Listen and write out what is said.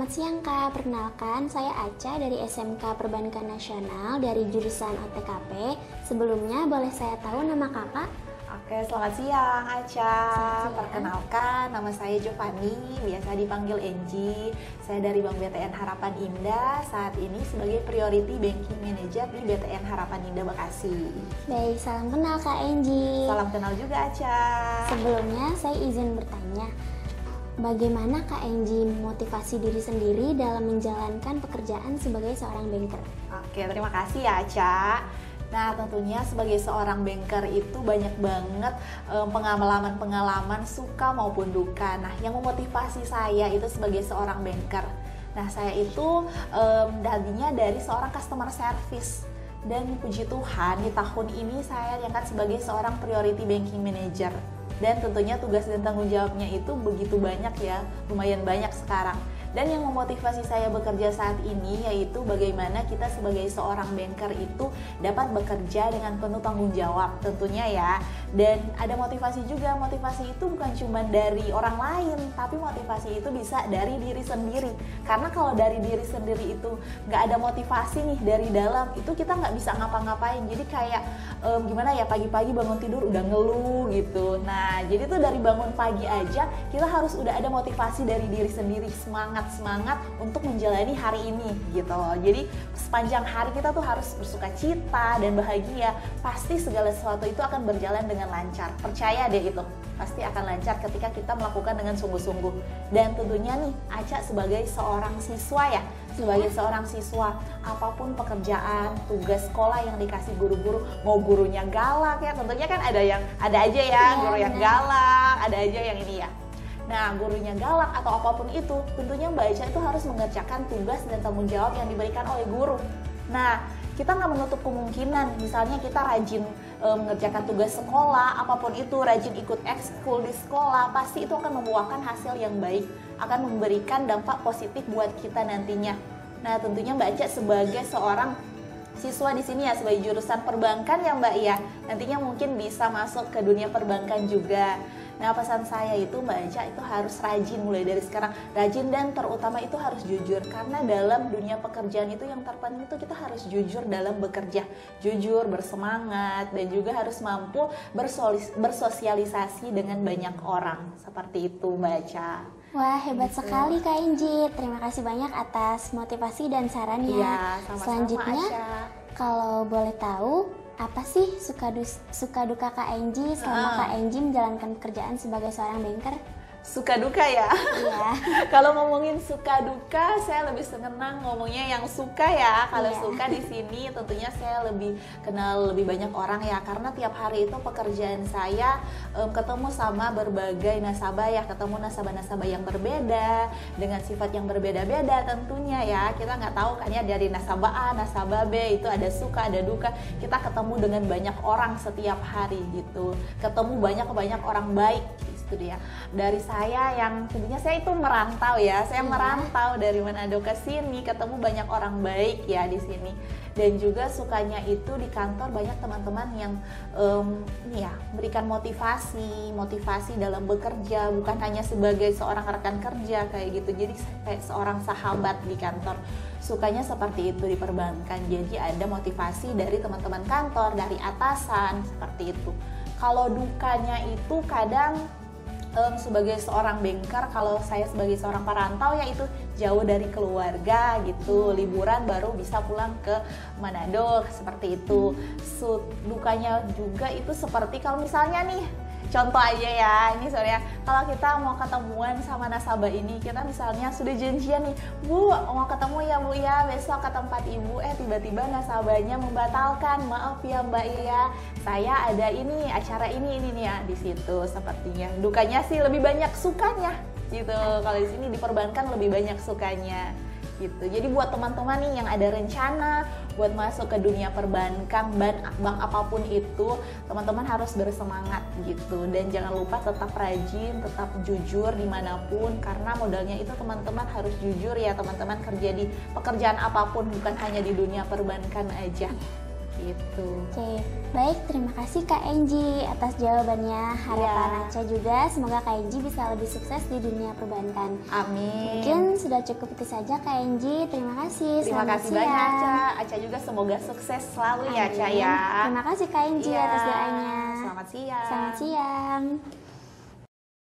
Selamat siang Kak, perkenalkan saya Aca dari SMK Perbankan Nasional dari jurusan OTKP. Sebelumnya boleh saya tahu nama Kakak? Oke, selamat siang Aca. Siang. Perkenalkan, nama saya Giovanni, biasa dipanggil Enji. Saya dari Bank BTN Harapan Indah, saat ini sebagai Priority Banking Manager di BTN Harapan Indah Bekasi. Baik, salam kenal Kak Enji. Salam kenal juga Aca. Sebelumnya saya izin bertanya, bagaimana Kak Enji memotivasi diri sendiri dalam menjalankan pekerjaan sebagai seorang banker? Oke, terima kasih ya Aca. Nah, tentunya sebagai seorang banker itu banyak banget pengalaman-pengalaman suka maupun duka. Nah, yang memotivasi saya itu sebagai seorang banker. Nah, saya itu tadinya dari seorang customer service. Dan puji Tuhan, di tahun ini saya diangkat sebagai seorang Priority Banking Manager. Dan tentunya tugas dan tanggung jawabnya itu begitu banyak ya, lumayan banyak sekarang. Dan yang memotivasi saya bekerja saat ini yaitu bagaimana kita sebagai seorang banker itu dapat bekerja dengan penuh tanggung jawab tentunya ya. Dan ada motivasi juga, motivasi itu bukan cuma dari orang lain, tapi motivasi itu bisa dari diri sendiri. Karena kalau dari diri sendiri itu nggak ada motivasi nih dari dalam, itu kita nggak bisa ngapa-ngapain. Jadi kayak gimana ya, pagi-pagi bangun tidur udah ngeluh gitu. Nah, jadi tuh dari bangun pagi aja kita harus udah ada motivasi dari diri sendiri, semangat untuk menjalani hari ini gitu loh. Jadi sepanjang hari kita tuh harus bersuka cita dan bahagia. Pasti segala sesuatu itu akan berjalan dengan lancar. Percaya deh itu, pasti akan lancar ketika kita melakukan dengan sungguh-sungguh. Dan tentunya nih Aca sebagai seorang siswa ya, sebagai seorang siswa, apapun pekerjaan, tugas sekolah yang dikasih guru-guru, mau gurunya galak ya, tentunya kan ada aja ya, guru yang galak, ada aja yang ini ya. Nah, gurunya galak atau apapun itu, tentunya Mbak Aca itu harus mengerjakan tugas dan tanggung jawab yang diberikan oleh guru. Nah, kita nggak menutup kemungkinan, misalnya kita rajin mengerjakan tugas sekolah, apapun itu, rajin ikut ekskul di sekolah, pasti itu akan membuahkan hasil yang baik, akan memberikan dampak positif buat kita nantinya. Nah, tentunya Mbak Aca sebagai seorang siswa di sini ya, sebagai jurusan perbankan ya Mbak ya, nantinya mungkin bisa masuk ke dunia perbankan juga. Nah, pesan saya itu Mbak Aca itu harus rajin mulai dari sekarang, rajin dan terutama itu harus jujur, karena dalam dunia pekerjaan itu yang terpenting itu kita harus jujur dalam bekerja, jujur, bersemangat, dan juga harus mampu bersosialisasi dengan banyak orang, seperti itu Mbak Aca. Wah, hebat sekali Kak Enji. Terima kasih banyak atas motivasi dan sarannya. Iya, sama-sama Selanjutnya, Aca. kalau boleh tahu, apa sih suka duka Kak Enji selama Kak Enji menjalankan pekerjaan sebagai seorang banker? Suka duka ya? Iya. Kalau ngomongin suka duka, saya lebih senang ngomongnya yang suka ya. Kalau suka di sini tentunya saya lebih kenal lebih banyak orang ya, karena tiap hari itu pekerjaan saya ketemu sama berbagai nasabah ya, ketemu nasabah-nasabah yang berbeda dengan sifat yang berbeda-beda tentunya ya. Kita nggak tahu kan ya, dari nasabah A, nasabah B itu ada suka, ada duka. Kita ketemu dengan banyak orang setiap hari gitu. Ketemu banyak orang baik. Itu dia. Dari saya yang tentunya saya itu merantau ya, saya merantau dari Manado ke sini, ketemu banyak orang baik ya di sini. Dan juga sukanya itu di kantor banyak teman-teman yang ini ya, memberikan motivasi dalam bekerja, bukan hanya sebagai seorang rekan kerja kayak gitu. Jadi kayak seorang sahabat di kantor. Sukanya seperti itu di perbankan. Jadi ada motivasi dari teman-teman kantor, dari atasan, seperti itu. Kalau dukanya itu kadang sebagai seorang banker, kalau saya sebagai seorang perantau ya itu jauh dari keluarga gitu, liburan baru bisa pulang ke Manado seperti itu. Dukanya juga itu seperti kalau misalnya nih, contoh aja ya, ini soalnya kalau kita mau ketemuan sama nasabah ini, kita misalnya sudah janjian nih, Bu mau ketemu ya Bu ya besok ke tempat Ibu, tiba-tiba nasabahnya membatalkan, maaf ya Mbak ya, saya ada ini acara ini nih ya di situ. Sepertinya dukanya sih lebih banyak sukanya gitu. Kalau di sini di perbankan lebih banyak sukanya gitu. Jadi buat teman-teman nih yang ada rencana buat masuk ke dunia perbankan, bank apapun itu, teman-teman harus bersemangat gitu. Dan jangan lupa tetap rajin, tetap jujur dimanapun, karena modalnya itu teman-teman harus jujur ya teman-teman, kerja di pekerjaan apapun, bukan hanya di dunia perbankan aja gitu. Oke, baik, terima kasih Kak Enji atas jawabannya. Harapan Iya. Aca juga semoga Kak Enji bisa lebih sukses di dunia perbankan. Amin. Mungkin sudah cukup itu saja Kak Enji. Terima kasih. Terima Selamat kasih siang. banyak Aca. Aca juga semoga sukses selalu ya Aca Amin. ya. Terima kasih Kak Enji Iya. atas doanya. Selamat siang. Selamat siang.